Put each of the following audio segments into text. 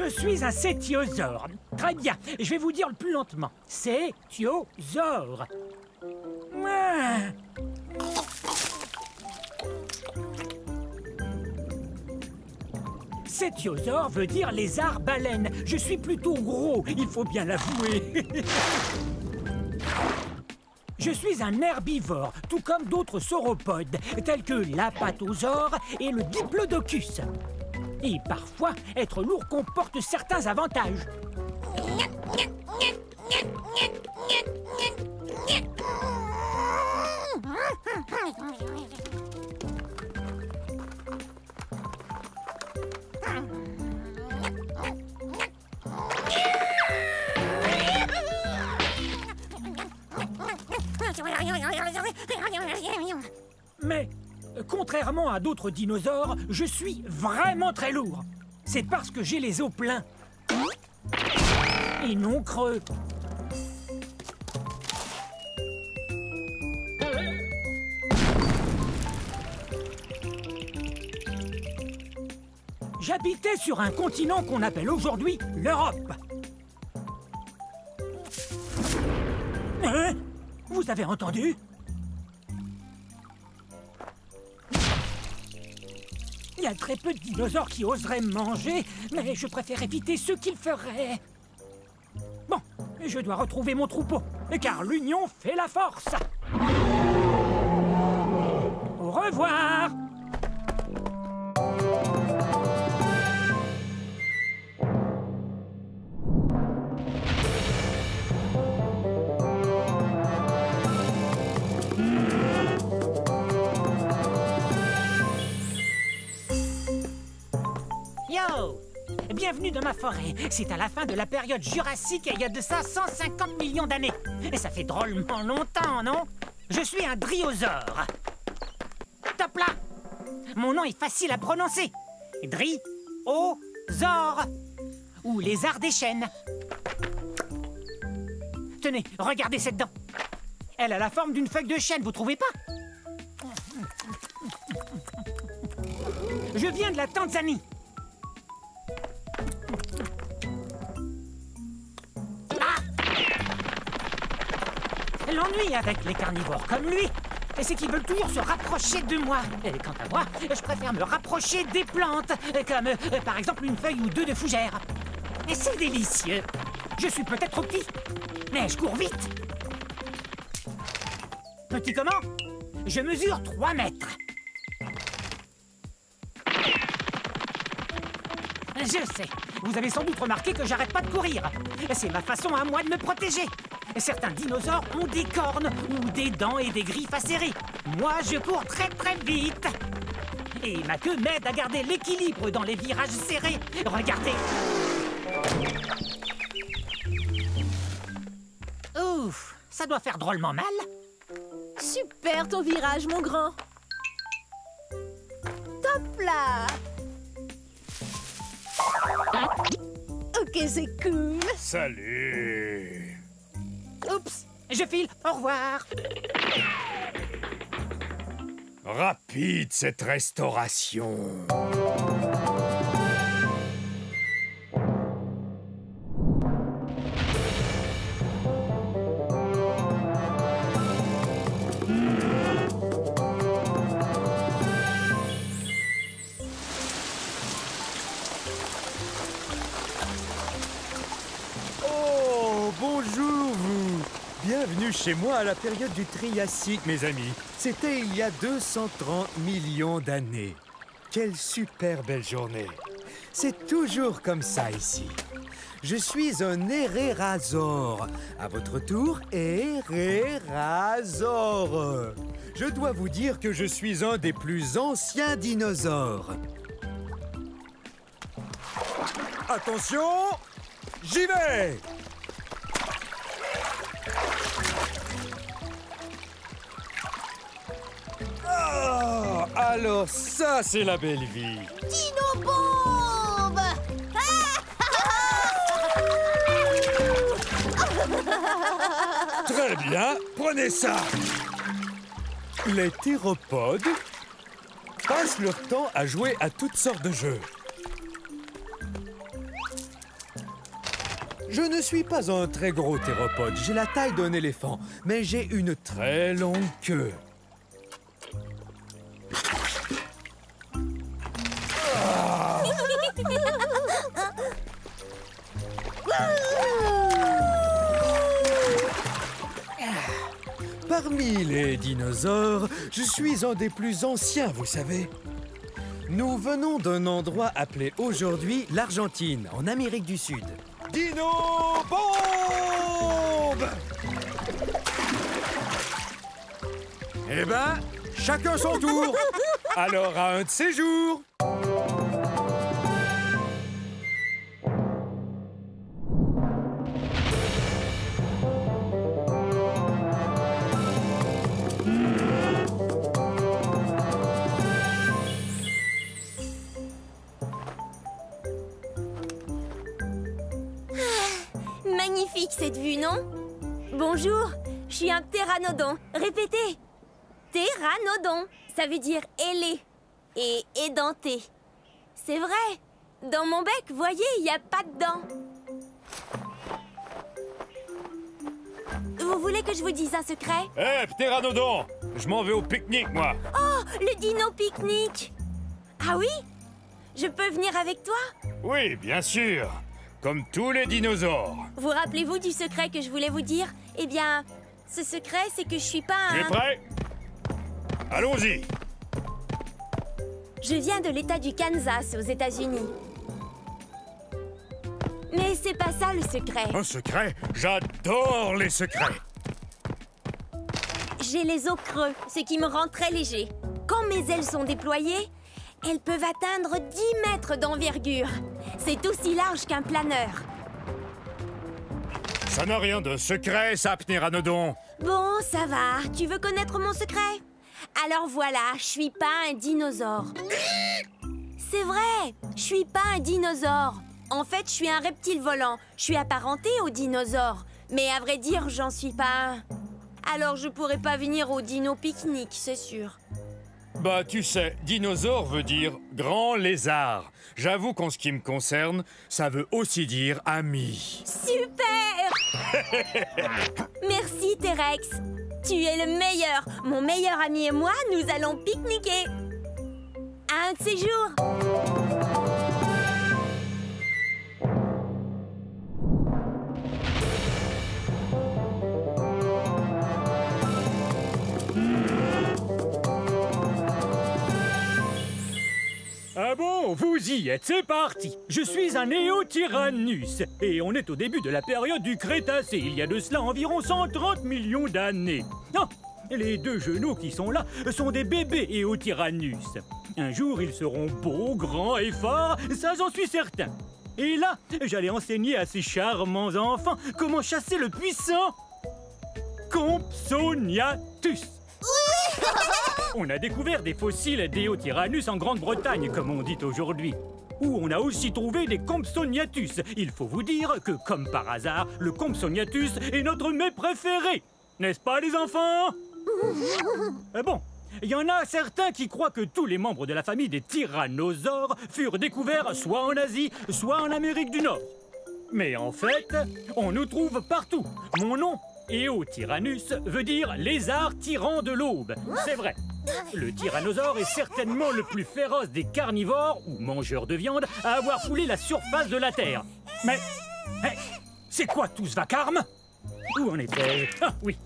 Je suis un cétiosaure. Très bien, je vais vous dire le plus lentement. Cétiosaure. Ah. Cétiosaure veut dire lézard-baleine. Je suis plutôt gros, il faut bien l'avouer. Je suis un herbivore, tout comme d'autres sauropodes, tels que l'apatosaure et le diplodocus. Et parfois, être lourd comporte certains avantages. Mais, contrairement à d'autres dinosaures, je suis vraiment très lourd. C'est parce que j'ai les os pleins. Et non creux. J'habitais sur un continent qu'on appelle aujourd'hui l'Europe. Hein? Vous avez entendu? Il y a très peu de dinosaures qui oseraient me manger, mais je préfère éviter ceux qui le feraient. Bon, je dois retrouver mon troupeau, car l'union fait la force. Au revoir. Yo! Bienvenue dans ma forêt. C'est à la fin de la période jurassique et il y a de ça 150 millions d'années. Et ça fait drôlement longtemps, non? Je suis un dryosaure. Top là! Mon nom est facile à prononcer. Dryosaure. Ou lézard des chênes. Tenez, regardez cette dent. Elle a la forme d'une feuille de chêne, vous trouvez pas? Je viens de la Tanzanie. L'ennui avec les carnivores comme lui, c'est qu'ils veulent toujours se rapprocher de moi. Et quant à moi, je préfère me rapprocher des plantes, comme par exemple une feuille ou deux de fougère. Et c'est délicieux. Je suis peut-être trop petit, mais je cours vite. Petit comment? Je mesure 3 mètres. Je sais, vous avez sans doute remarqué que j'arrête pas de courir. C'est ma façon à moi de me protéger. Certains dinosaures ont des cornes ou des dents et des griffes acérées. Moi, je cours très très vite. Et ma queue m'aide à garder l'équilibre dans les virages serrés. Regardez. Ouf, ça doit faire drôlement mal. Super ton virage, mon grand. Top là. Ok, c'est cool. Salut. Oups, je file, au revoir. Rapide cette restauration. Oh, bonjour vous. Bienvenue chez moi à la période du Triassique, mes amis. C'était il y a 230 millions d'années. Quelle super belle journée. C'est toujours comme ça ici. Je suis un hérérasaure. À votre tour, hérérasaure. Je dois vous dire que je suis un des plus anciens dinosaures. Attention, j'y vais! Oh, alors ça, c'est la belle vie. Dino-bombe. Très bien, prenez ça. Les théropodes passent leur temps à jouer à toutes sortes de jeux. Je ne suis pas un très gros théropode, j'ai la taille d'un éléphant, mais j'ai une très longue queue. Parmi les dinosaures, je suis un des plus anciens, vous savez. Nous venons d'un endroit appelé aujourd'hui l'Argentine, en Amérique du Sud. Dino Bombe! Eh ben, chacun son tour. Alors, à un de ces jours. Magnifique cette vue, non? Bonjour, je suis un ptéranodon. Répétez. Ptéranodon, ça veut dire ailé et édenté. C'est vrai. Dans mon bec, voyez, il n'y a pas de dents. Vous voulez que je vous dise un secret? Hé, ptéranodon! Je m'en vais au pique-nique, moi. Oh, le dino pique-nique! Ah oui? Je peux venir avec toi? Oui, bien sûr. Comme tous les dinosaures. Vous rappelez-vous du secret que je voulais vous dire? Eh bien, ce secret, c'est que je suis pas Tu es un... prêt? Allons-y. Je viens de l'État du Kansas, aux États-Unis. Mais c'est pas ça le secret. Un secret? J'adore les secrets. J'ai les os creux, ce qui me rend très léger. Quand mes ailes sont déployées, elles peuvent atteindre 10 mètres d'envergure. C'est aussi large qu'un planeur. Ça n'a rien de secret, ça, ptéranodon. Bon, ça va. Tu veux connaître mon secret? Alors voilà, je suis pas un dinosaure. C'est vrai, je suis pas un dinosaure. En fait, je suis un reptile volant. Je suis apparenté aux dinosaures. Mais à vrai dire, j'en suis pas un. Alors je pourrais pas venir au dino pique-nique, c'est sûr. Bah, tu sais, dinosaure veut dire grand lézard. J'avoue qu'en ce qui me concerne, ça veut aussi dire ami. Super! Merci, T-Rex. Tu es le meilleur. Mon meilleur ami et moi, nous allons pique-niquer. À un de ces jours. Ah bon, vous y êtes, c'est parti. Je suis un Néotyrannus et on est au début de la période du Crétacé, il y a de cela environ 130 millions d'années. Ah, les deux genoux qui sont là sont des bébés Néotyrannus. Un jour, ils seront beaux, grands et forts, ça j'en suis certain. Et là, j'allais enseigner à ces charmants enfants comment chasser le puissant Compsognathus. On a découvert des fossiles d'Éotyrannus en Grande-Bretagne, comme on dit aujourd'hui. Où on a aussi trouvé des Compsognathus. Il faut vous dire que, comme par hasard, le Compsognathus est notre mets préféré. N'est-ce pas, les enfants? Bon, il y en a certains qui croient que tous les membres de la famille des tyrannosaures furent découverts soit en Asie, soit en Amérique du Nord. Mais en fait, on nous trouve partout. Mon nom, Éotyrannus, veut dire lézard tyran de l'aube. C'est vrai. Le tyrannosaure est certainement le plus féroce des carnivores, ou mangeurs de viande, à avoir foulé la surface de la Terre. Mais c'est quoi tout ce vacarme? Où en était? Ah, oui.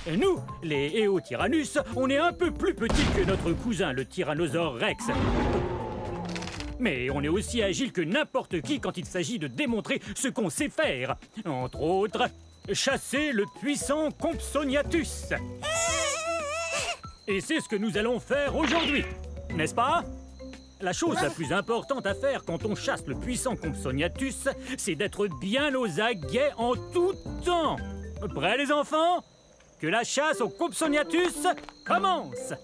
Et nous, les Éotyrannus, on est un peu plus petits que notre cousin, le tyrannosaure Rex. Mais on est aussi agile que n'importe qui quand il s'agit de démontrer ce qu'on sait faire. Entre autres, chasser le puissant Compsognathus. Et c'est ce que nous allons faire aujourd'hui, n'est-ce pas? La chose la plus importante à faire quand on chasse le puissant Compsognathus, c'est d'être bien aux aguets en tout temps. Prêts, les enfants? Que la chasse au Compsognathus commence!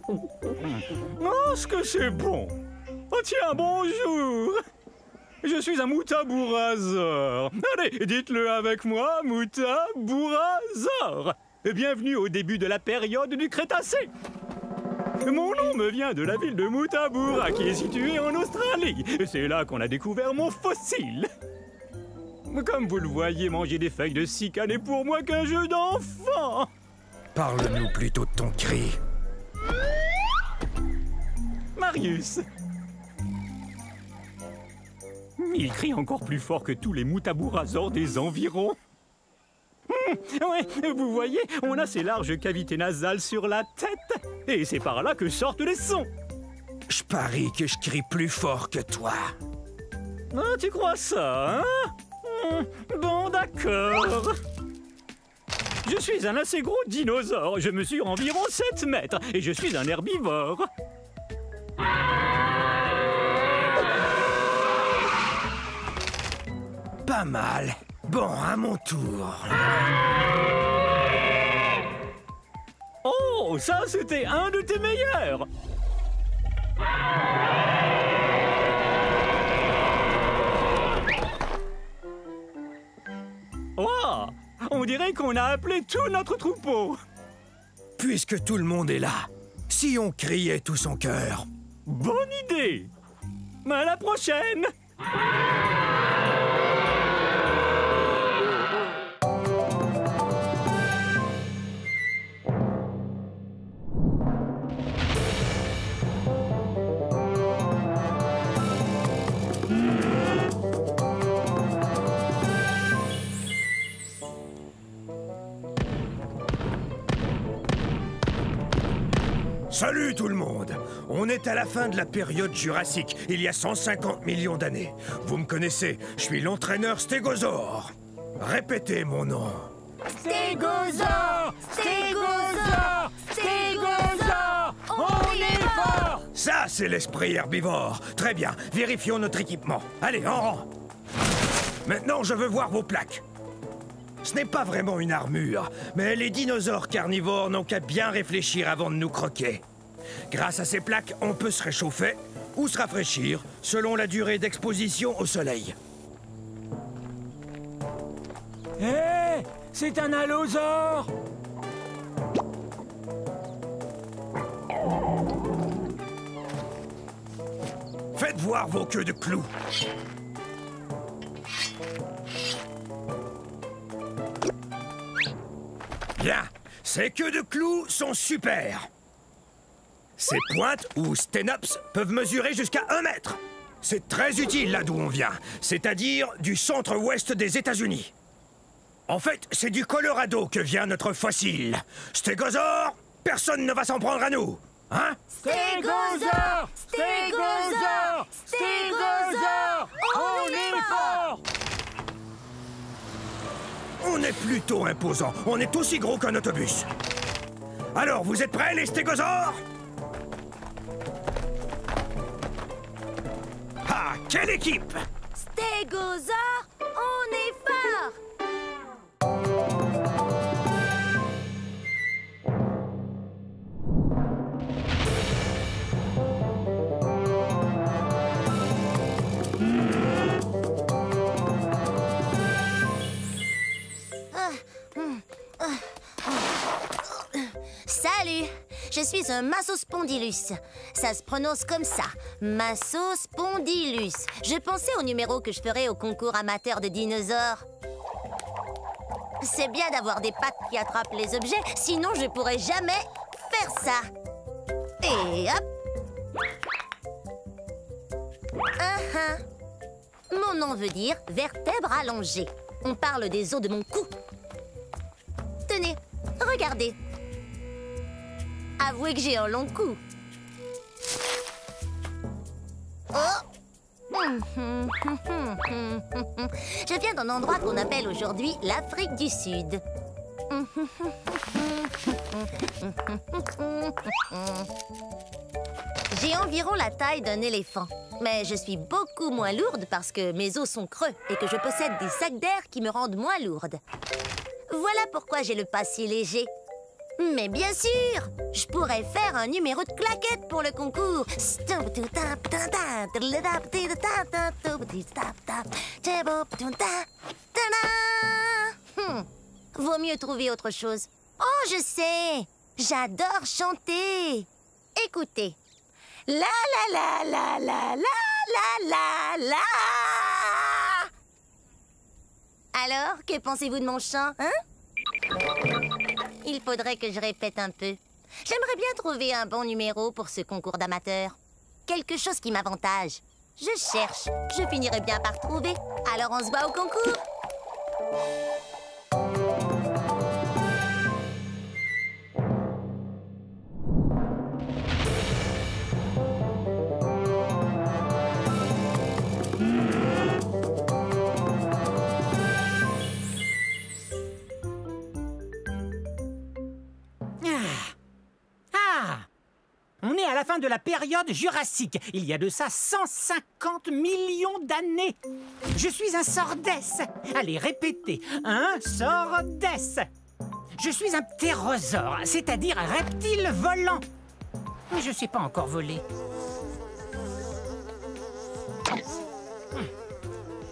Oh, ce que c'est bon! Oh tiens, bonjour! Je suis un Moutabourasor. Allez, dites-le avec moi, Moutabourasor. Bienvenue au début de la période du Crétacé. Mon nom me vient de la ville de Moutaboura, qui est située en Australie. C'est là qu'on a découvert mon fossile. Comme vous le voyez, manger des feuilles de cycas n'est pour moi qu'un jeu d'enfant. Parle-nous plutôt de ton cri. Marius. Il crie encore plus fort que tous les Moutabourasors des environs. Ouais, vous voyez, on a ces larges cavités nasales sur la tête. Et c'est par là que sortent les sons. Je parie que je crie plus fort que toi. Ah, tu crois ça, hein? Bon, d'accord. Je suis un assez gros dinosaure. Je mesure environ 7 mètres. Et je suis un herbivore. Pas mal. Bon, à mon tour. Oh, ça, c'était un de tes meilleurs. Oh, on dirait qu'on a appelé tout notre troupeau. Puisque tout le monde est là, si on criait tout son cœur. Bonne idée. À la prochaine. Salut tout le monde! On est à la fin de la période jurassique, il y a 150 millions d'années. Vous me connaissez, je suis l'entraîneur Stégosaure. Répétez mon nom. Stégosaure! Stégosaure! Stégosaure! On est fort! Ça, c'est l'esprit herbivore. Très bien, vérifions notre équipement. Allez, en rang. Maintenant, je veux voir vos plaques. Ce n'est pas vraiment une armure, mais les dinosaures carnivores n'ont qu'à bien réfléchir avant de nous croquer. Grâce à ces plaques, on peut se réchauffer ou se rafraîchir selon la durée d'exposition au soleil. Hé, c'est un allosaure! Faites voir vos queues de clous. Bien, ces queues de clous sont super. Ces pointes, ou sténops, peuvent mesurer jusqu'à 1 mètre. C'est très utile là d'où on vient, c'est-à-dire du centre-ouest des États-Unis. En fait, c'est du Colorado que vient notre fossile. Stégosaure, personne ne va s'en prendre à nous. Hein? Stégosaure! Stégosaure! Stégosaure! On est fort! On est plutôt imposant. On est aussi gros qu'un autobus. Alors, vous êtes prêts, les stégosaures? Ah, quelle équipe! Stégosaure, on est fort! Salut, je suis un Massospondylus. Ça se prononce comme ça, Massospondylus. Je pensais au numéro que je ferais au concours amateur de dinosaures. C'est bien d'avoir des pattes qui attrapent les objets, sinon je pourrais jamais faire ça. Et hop. Mon nom veut dire vertèbre allongée. On parle des os de mon cou. Tenez, regardez. Avouez que j'ai un long cou. Oh! Je viens d'un endroit qu'on appelle aujourd'hui l'Afrique du Sud. J'ai environ la taille d'un éléphant. Mais je suis beaucoup moins lourde parce que mes os sont creux et que je possède des sacs d'air qui me rendent moins lourde. Voilà pourquoi j'ai le pas si léger. Mais bien sûr, je pourrais faire un numéro de claquette pour le concours. Vaut mieux trouver autre chose. Oh, je sais, j'adore chanter. Écoutez. La la la la la la la la. Alors, que pensez-vous de mon chant, hein? Il faudrait que je répète un peu. J'aimerais bien trouver un bon numéro pour ce concours d'amateurs. Quelque chose qui m'avantage. Je cherche. Je finirai bien par trouver. Alors on se voit au concours. On est à la fin de la période jurassique. Il y a de ça 150 millions d'années. Je suis un sordès. Allez, répétez. Un sordès. Je suis un ptérosaure, c'est-à-dire un reptile volant. Mais je sais pas encore voler.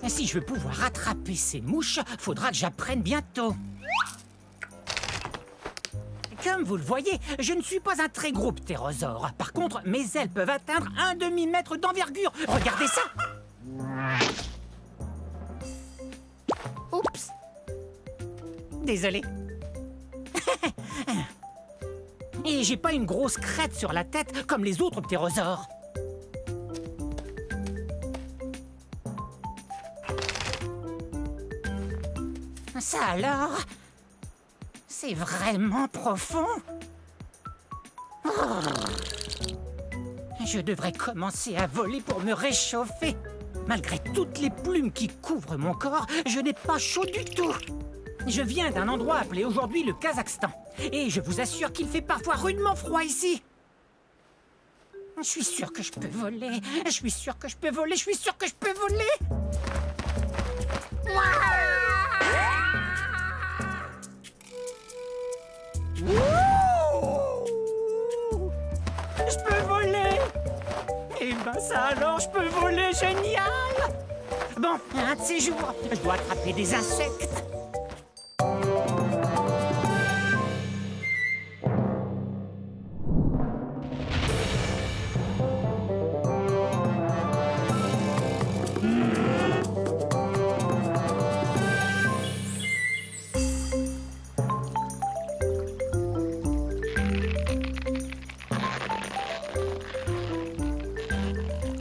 Si je veux pouvoir attraper ces mouches, faudra que j'apprenne bientôt. Comme vous le voyez, je ne suis pas un très gros ptérosaure. Par contre, mes ailes peuvent atteindre 1 demi-mètre d'envergure. Regardez ça! Oups! Désolé. Et j'ai pas une grosse crête sur la tête comme les autres ptérosaures. Ça alors? C'est vraiment profond. Oh. Je devrais commencer à voler pour me réchauffer. Malgré toutes les plumes qui couvrent mon corps, je n'ai pas chaud du tout. Je viens d'un endroit appelé aujourd'hui le Kazakhstan. Et je vous assure qu'il fait parfois rudement froid ici. Je suis sûr que je peux voler. Je suis sûr que je peux voler. Je suis sûr que je peux voler. Je peux voler. Eh ben ça alors, je peux voler, génial. Bon, un de ces jours, je dois attraper des insectes.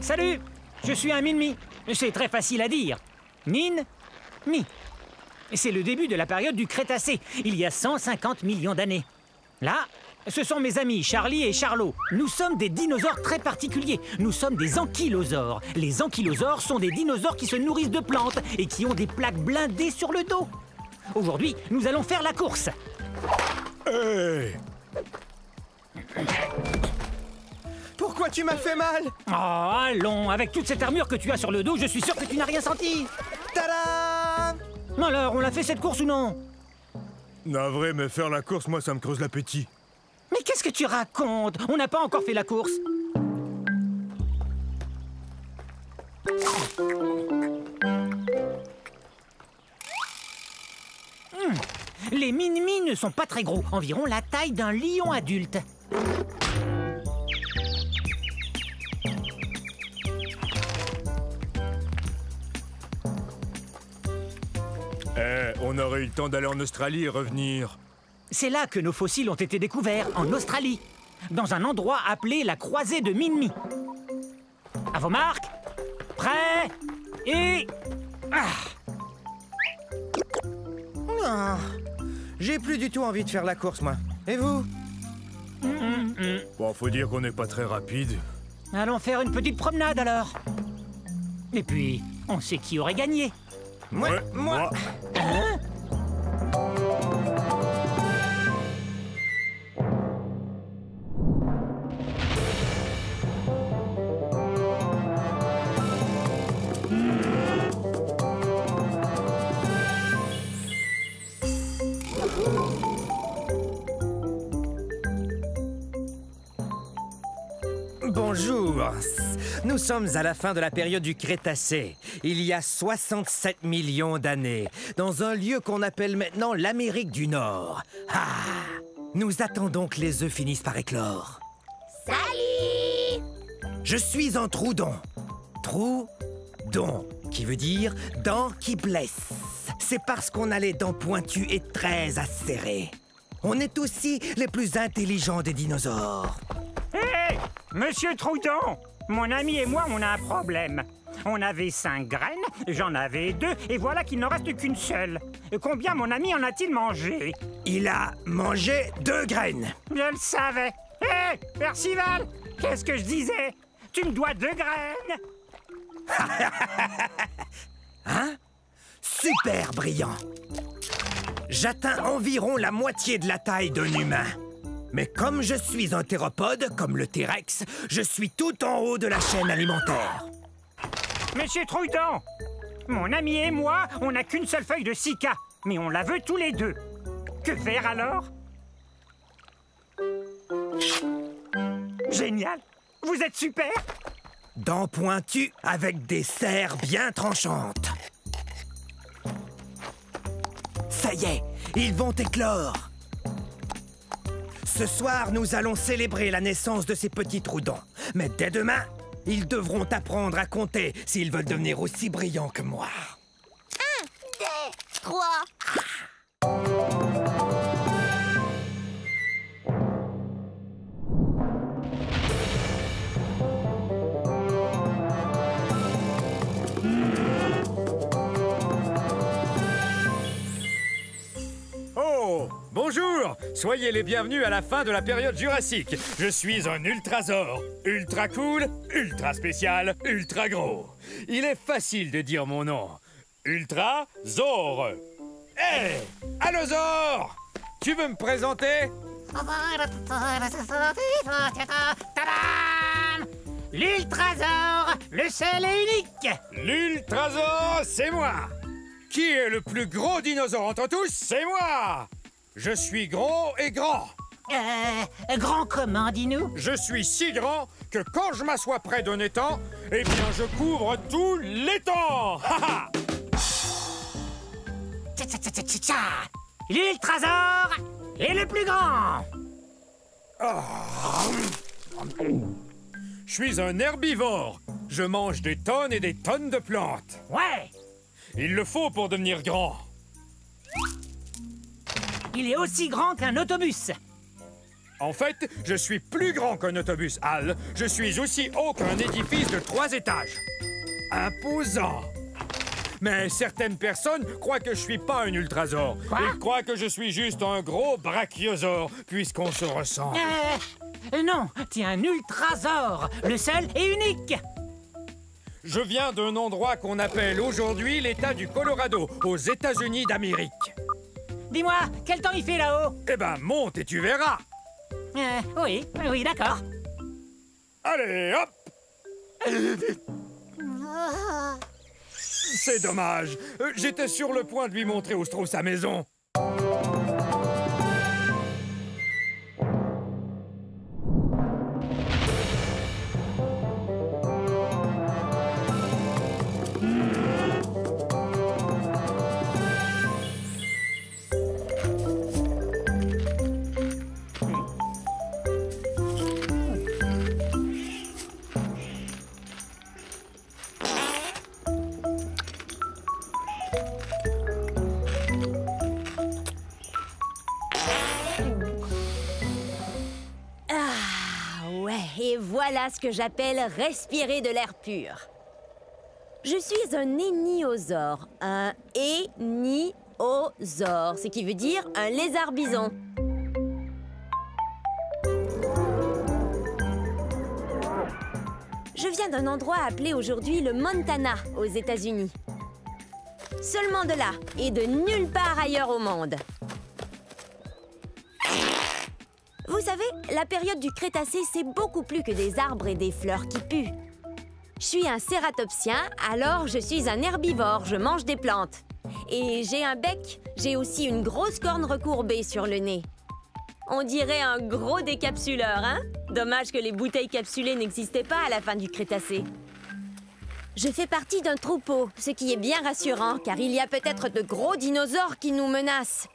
Salut, je suis un Min-Mi. C'est très facile à dire. Min-Mi. C'est le début de la période du Crétacé, il y a 150 millions d'années. Là, ce sont mes amis Charlie et Charlot. Nous sommes des dinosaures très particuliers. Nous sommes des ankylosaures. Les ankylosaures sont des dinosaures qui se nourrissent de plantes et qui ont des plaques blindées sur le dos. Aujourd'hui, nous allons faire la course. Hey! Pourquoi tu m'as fait mal? Oh, allons, avec toute cette armure que tu as sur le dos, je suis sûr que tu n'as rien senti. Tada! Alors, on l'a fait cette course ou non? Navré, mais faire la course, moi, ça me creuse l'appétit. Mais qu'est-ce que tu racontes? On n'a pas encore fait la course. Les Min-Mi ne sont pas très gros, environ la taille d'un lion adulte. On aurait eu le temps d'aller en Australie et revenir. C'est là que nos fossiles ont été découverts, en Australie, dans un endroit appelé la croisée de Min-Mi. À vos marques, prêts et... Non, j'ai plus du tout envie de faire la course, moi. Et vous? Bon, faut dire qu'on n'est pas très rapide. Allons faire une petite promenade alors. Et puis, on sait qui aurait gagné. Moi. Hein? Bonjour. Nous sommes à la fin de la période du Crétacé, il y a 67 millions d'années, dans un lieu qu'on appelle maintenant l'Amérique du Nord. Ah! Nous attendons que les œufs finissent par éclore. Salut! Je suis un Troudon. Troudon, qui veut dire dents qui blessent. C'est parce qu'on a les dents pointues et très acérées. On est aussi les plus intelligents des dinosaures. Hé, Monsieur Troudon, mon ami et moi, on a un problème. On avait 5 graines, j'en avais 2, et voilà qu'il n'en reste qu'une seule. Combien mon ami en a-t-il mangé? Il a mangé 2 graines. Je le savais. Hé, Percival, qu'est-ce que je disais? Tu me dois 2 graines. Hein? Super brillant. J'atteins environ la moitié de la taille d'un humain. Mais comme je suis un théropode, comme le T-Rex, je suis tout en haut de la chaîne alimentaire. Monsieur Troudon, mon ami et moi, on n'a qu'une seule feuille de cica, mais on la veut tous les deux. Que faire alors? Génial! Vous êtes super! Dents pointues avec des serres bien tranchantes. Ça y est, ils vont éclore. Ce soir, nous allons célébrer la naissance de ces petits Troudons. Mais dès demain, ils devront apprendre à compter s'ils veulent devenir aussi brillants que moi. 1, 2, 3. Oh, bonjour! Soyez les bienvenus à la fin de la période jurassique. Je suis un ultrasaure. Ultra cool, ultra spécial, ultra gros. Il est facile de dire mon nom. Ultrasaure. Hé! Allosaure! Tu veux me présenter? Tadam! L'Ultrasaure, le seul et unique! L'ultrasaure, c'est moi! Qui est le plus gros dinosaure entre tous? C'est moi! Je suis gros et grand. Grand comment, dis-nous? Je suis si grand que quand je m'assois près d'un étang, eh bien je couvre tout l'étang! Ha ha! L'Ultrasaure est le plus grand! Je suis un herbivore. Je mange des tonnes et des tonnes de plantes. Ouais! Il le faut pour devenir grand. Il est aussi grand qu'un autobus. En fait, je suis plus grand qu'un autobus, Al. Je suis aussi haut qu'un édifice de 3 étages. Imposant. Mais certaines personnes croient que je suis pas un ultrasaure. Quoi? Ils croient que je suis juste un gros brachiosaure, puisqu'on se ressemble. Non, t'es un Ultrasaure, le seul et unique. Je viens d'un endroit qu'on appelle aujourd'hui l'État du Colorado, aux États-Unis d'Amérique. Dis-moi, quel temps il fait là-haut? Eh ben, monte et tu verras. Oui, d'accord. Allez, hop! C'est dommage. J'étais sur le point de lui montrer où se trouve sa maison. Et voilà ce que j'appelle respirer de l'air pur. Je suis un éniosaure. Un éniosaure, ce qui veut dire un lézard bison. Je viens d'un endroit appelé aujourd'hui le Montana, aux États-Unis. Seulement de là, et de nulle part ailleurs au monde. Vous savez, la période du Crétacé, c'est beaucoup plus que des arbres et des fleurs qui puent. Je suis un cératopsien, alors je suis un herbivore, je mange des plantes. Et j'ai un bec, j'ai aussi une grosse corne recourbée sur le nez. On dirait un gros décapsuleur, hein? Dommage que les bouteilles capsulées n'existaient pas à la fin du Crétacé. Je fais partie d'un troupeau, ce qui est bien rassurant, car il y a peut-être de gros dinosaures qui nous menacent.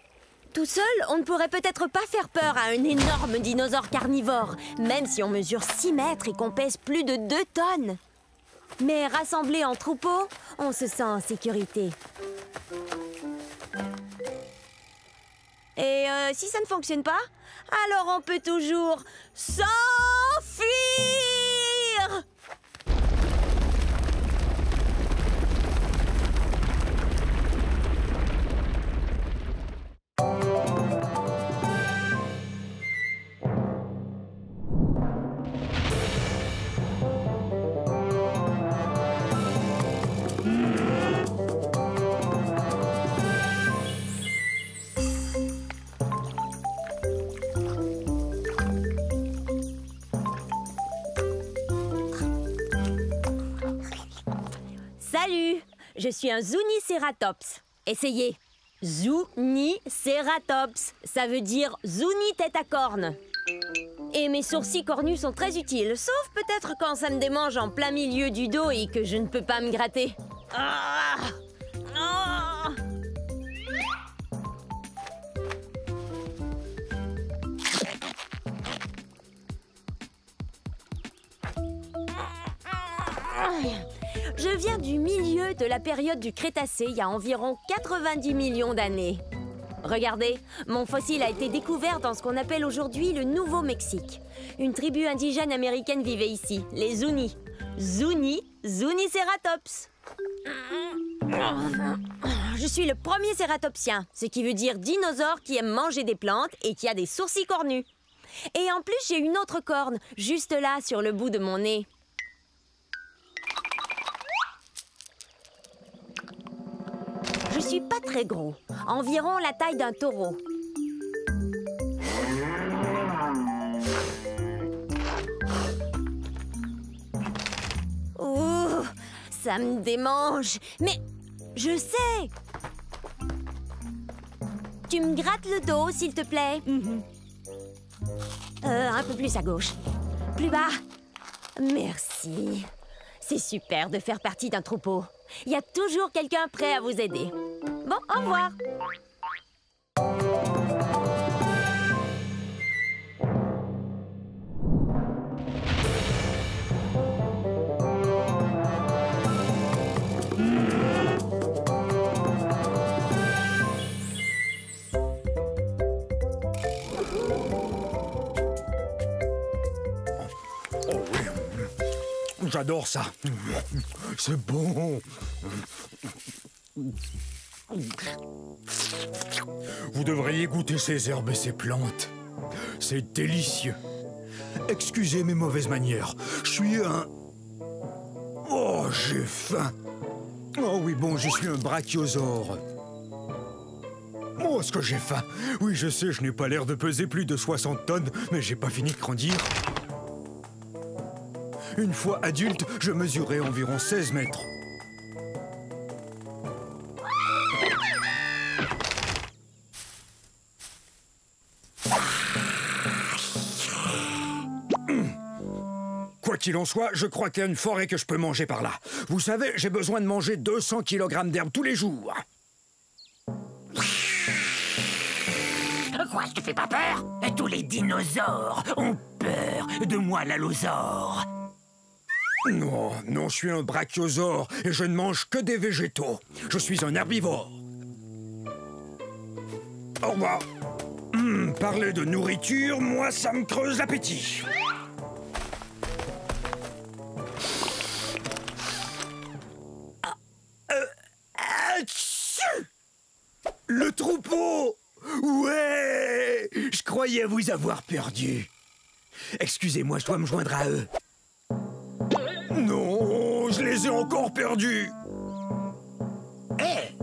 Tout seul, on ne pourrait peut-être pas faire peur à un énorme dinosaure carnivore, même si on mesure 6 mètres et qu'on pèse plus de 2 tonnes. Mais rassemblés en troupeau, on se sent en sécurité. Et si ça ne fonctionne pas, alors on peut toujours s'enfuir! Salut, je suis un Zuniceratops. Essayez. Zuniceratops. Ça veut dire Zuni tête à cornes. Et mes sourcils cornus sont très utiles, sauf peut-être quand ça me démange en plein milieu du dos et que je ne peux pas me gratter. Ah! Ah! Je viens du milieu de la période du Crétacé, il y a environ 90 millions d'années. Regardez, mon fossile a été découvert dans ce qu'on appelle aujourd'hui le Nouveau-Mexique. Une tribu indigène américaine vivait ici, les Zuni. Zuniceratops. Je suis le premier cératopsien, ce qui veut dire dinosaure qui aime manger des plantes et qui a des sourcils cornus. Et en plus, j'ai une autre corne, juste là, sur le bout de mon nez. Je suis pas très gros, environ la taille d'un taureau. Ouh, ça me démange. Mais je sais. Tu me grattes le dos, s'il te plaît. Un peu plus à gauche. Plus bas. Merci. C'est super de faire partie d'un troupeau. Il y a toujours quelqu'un prêt à vous aider. Bon, au revoir. J'adore ça. C'est bon. Vous devriez goûter ces herbes et ces plantes. C'est délicieux. Excusez mes mauvaises manières. Je suis un... Oh, j'ai faim. Oh oui, bon, je suis un brachiosaure. Oh, est-ce que j'ai faim? Oui, je sais, je n'ai pas l'air de peser plus de 60 tonnes, mais j'ai pas fini de grandir. Une fois adulte, je mesurais environ 16 mètres. Quoi qu'il en soit, je crois qu'il y a une forêt que je peux manger par là. Vous savez, j'ai besoin de manger 200 kg d'herbe tous les jours. Quoi, je te fais pas peur? Tous les dinosaures ont peur de moi, l'allosaure. Non, non, je suis un brachiosaure et je ne mange que des végétaux. Je suis un herbivore. Au revoir. Parler de nourriture, moi, ça me creuse l'appétit. Le troupeau! Ouais! Je croyais vous avoir perdu. Excusez-moi, je dois me joindre à eux. Non, je les ai encore perdus. Hé!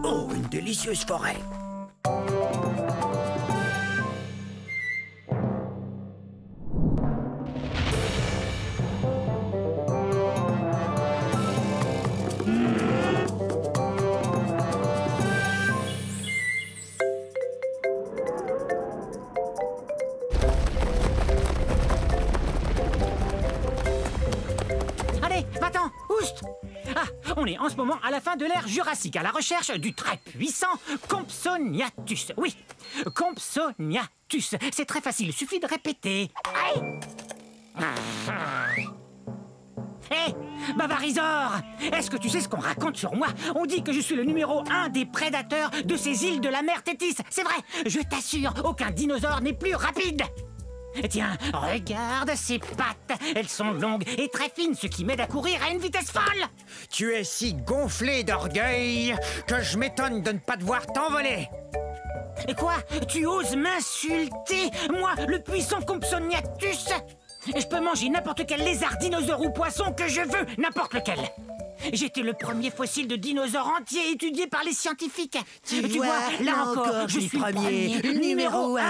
Oh, une délicieuse forêt. boost. Ah, on est en ce moment à la fin de l'ère Jurassique, à la recherche du très puissant Compsognathus. Oui, Compsognathus. C'est très facile, il suffit de répéter. Hé, Bavarizor, est-ce que tu sais ce qu'on raconte sur moi? On dit que je suis le numéro 1 des prédateurs de ces îles de la mer Tétis. C'est vrai, je t'assure, aucun dinosaure n'est plus rapide. Tiens, regarde ces pattes. Elles sont longues et très fines, ce qui m'aide à courir à une vitesse folle. Tu es si gonflé d'orgueil que je m'étonne de ne pas te voir t'envoler. Et quoi? Tu oses m'insulter? Moi, le puissant Compsognathus? Je peux manger n'importe quel lézard, dinosaure ou poisson que je veux, n'importe lequel. J'étais le premier fossile de dinosaure entier étudié par les scientifiques. Tu vois, là encore, je suis le premier, numéro 1.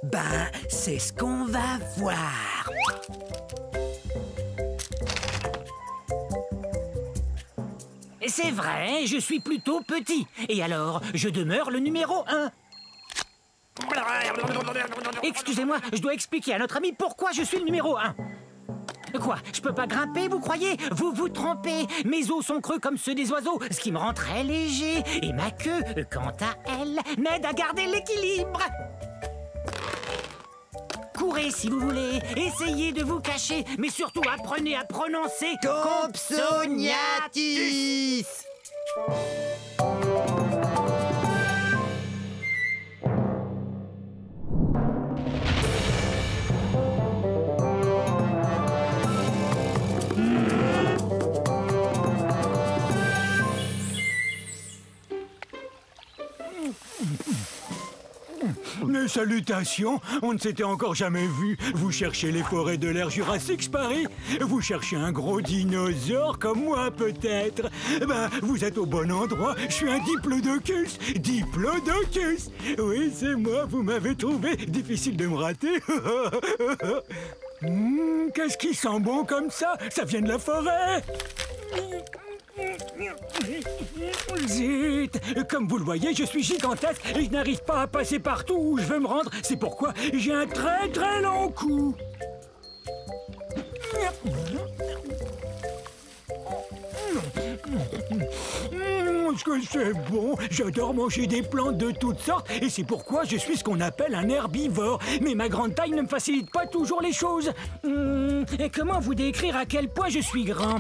Ben, c'est ce qu'on va voir. C'est vrai, je suis plutôt petit. Et alors, je demeure le numéro 1. Excusez-moi, je dois expliquer à notre ami pourquoi je suis le numéro 1. Quoi, je peux pas grimper, vous croyez? Vous vous trompez. Mes os sont creux comme ceux des oiseaux, ce qui me rend très léger. Et ma queue, quant à elle, m'aide à garder l'équilibre. Courez si vous voulez, essayez de vous cacher, mais surtout apprenez à prononcer Compsognathus. Mes salutations, on ne s'était encore jamais vu. Vous cherchez les forêts de l'ère Jurassique, je parie? Vous cherchez un gros dinosaure comme moi, peut-être? Ben, vous êtes au bon endroit. Je suis un Diplodocus. Diplodocus. Oui, c'est moi, vous m'avez trouvé. Difficile de me rater. Qu'est-ce qui sent bon comme ça? Ça vient de la forêt. Zut! Comme vous le voyez, je suis gigantesque et je n'arrive pas à passer partout où je veux me rendre. C'est pourquoi j'ai un très très long cou. Est-ce que c'est bon? J'adore manger des plantes de toutes sortes et c'est pourquoi je suis ce qu'on appelle un herbivore. Mais ma grande taille ne me facilite pas toujours les choses. Comment vous décrire à quel point je suis grand?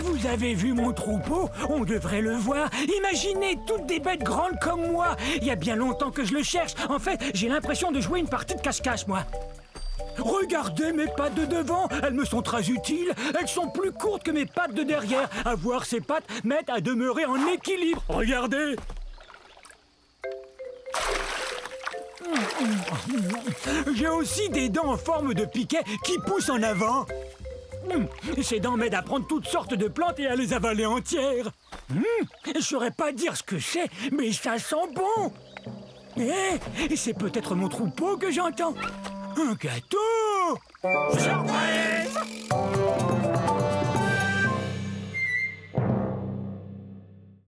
Vous avez vu mon troupeau? On devrait le voir. Imaginez toutes des bêtes grandes comme moi. Il y a bien longtemps que je le cherche. En fait, j'ai l'impression de jouer une partie de cache-cache, moi. Regardez mes pattes de devant. Elles me sont très utiles. Elles sont plus courtes que mes pattes de derrière. Avoir ces pattes m'aide à demeurer en équilibre. Regardez. J'ai aussi des dents en forme de piquet qui poussent en avant. Ces dents m'aident à prendre toutes sortes de plantes et à les avaler entières. Je saurais pas dire ce que c'est, mais ça sent bon. C'est peut-être mon troupeau que j'entends. Un gâteau! Surprise!